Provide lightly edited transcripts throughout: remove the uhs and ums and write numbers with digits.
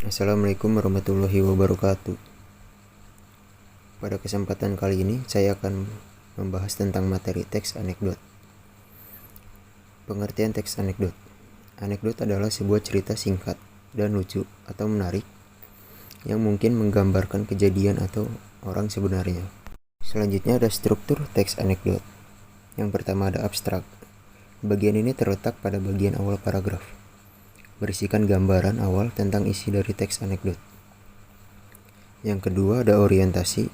Assalamualaikum warahmatullahi wabarakatuh. Pada kesempatan kali ini saya akan membahas tentang materi teks anekdot. Pengertian teks anekdot. Anekdot adalah sebuah cerita singkat dan lucu atau menarik yang mungkin menggambarkan kejadian atau orang sebenarnya. Selanjutnya ada struktur teks anekdot. Yang pertama ada abstrak. Bagian ini terletak pada bagian awal paragraf, berisikan gambaran awal tentang isi dari teks anekdot. Yang kedua ada orientasi.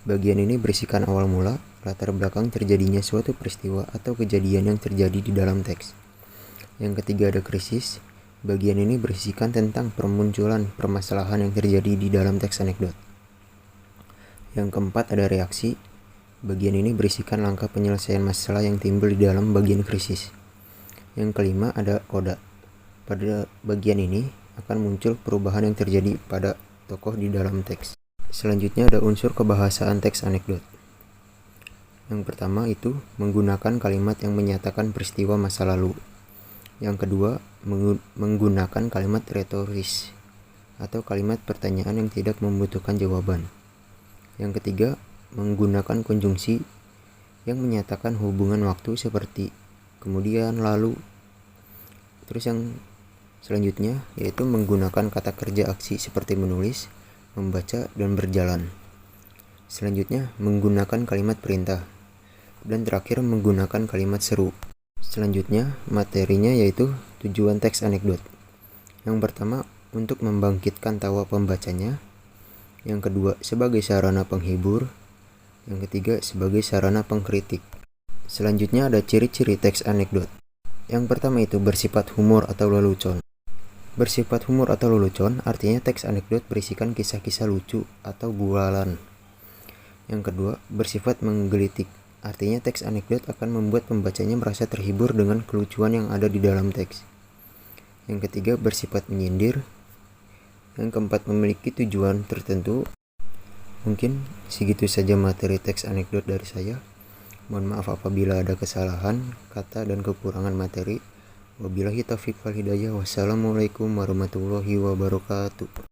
Bagian ini berisikan awal mula, latar belakang terjadinya suatu peristiwa atau kejadian yang terjadi di dalam teks. Yang ketiga ada krisis. Bagian ini berisikan tentang permunculan permasalahan yang terjadi di dalam teks anekdot. Yang keempat ada reaksi. Bagian ini berisikan langkah penyelesaian masalah yang timbul di dalam bagian krisis. Yang kelima ada koda. Pada bagian ini akan muncul perubahan yang terjadi pada tokoh di dalam teks. Selanjutnya ada unsur kebahasaan teks anekdot. Yang pertama itu menggunakan kalimat yang menyatakan peristiwa masa lalu. Yang kedua, menggunakan kalimat retoris atau kalimat pertanyaan yang tidak membutuhkan jawaban. Yang ketiga, menggunakan konjungsi yang menyatakan hubungan waktu seperti kemudian, lalu. Terus yang selanjutnya yaitu menggunakan kata kerja aksi seperti menulis, membaca, dan berjalan. Selanjutnya menggunakan kalimat perintah. Dan terakhir menggunakan kalimat seru. Selanjutnya materinya yaitu tujuan teks anekdot. Yang pertama untuk membangkitkan tawa pembacanya. Yang kedua sebagai sarana penghibur. Yang ketiga sebagai sarana pengkritik. Selanjutnya ada ciri-ciri teks anekdot. Yang pertama itu bersifat humor atau lelucon. Bersifat humor atau lelucon artinya teks anekdot berisikan kisah-kisah lucu atau bualan. Yang kedua, bersifat menggelitik. Artinya teks anekdot akan membuat pembacanya merasa terhibur dengan kelucuan yang ada di dalam teks. Yang ketiga, bersifat menyindir. Yang keempat, memiliki tujuan tertentu. Mungkin segitu saja materi teks anekdot dari saya. Mohon maaf apabila ada kesalahan kata dan kekurangan materi. Wabillahi taufiq wal hidayah. Wassalamualaikum warahmatullahi wabarakatuh.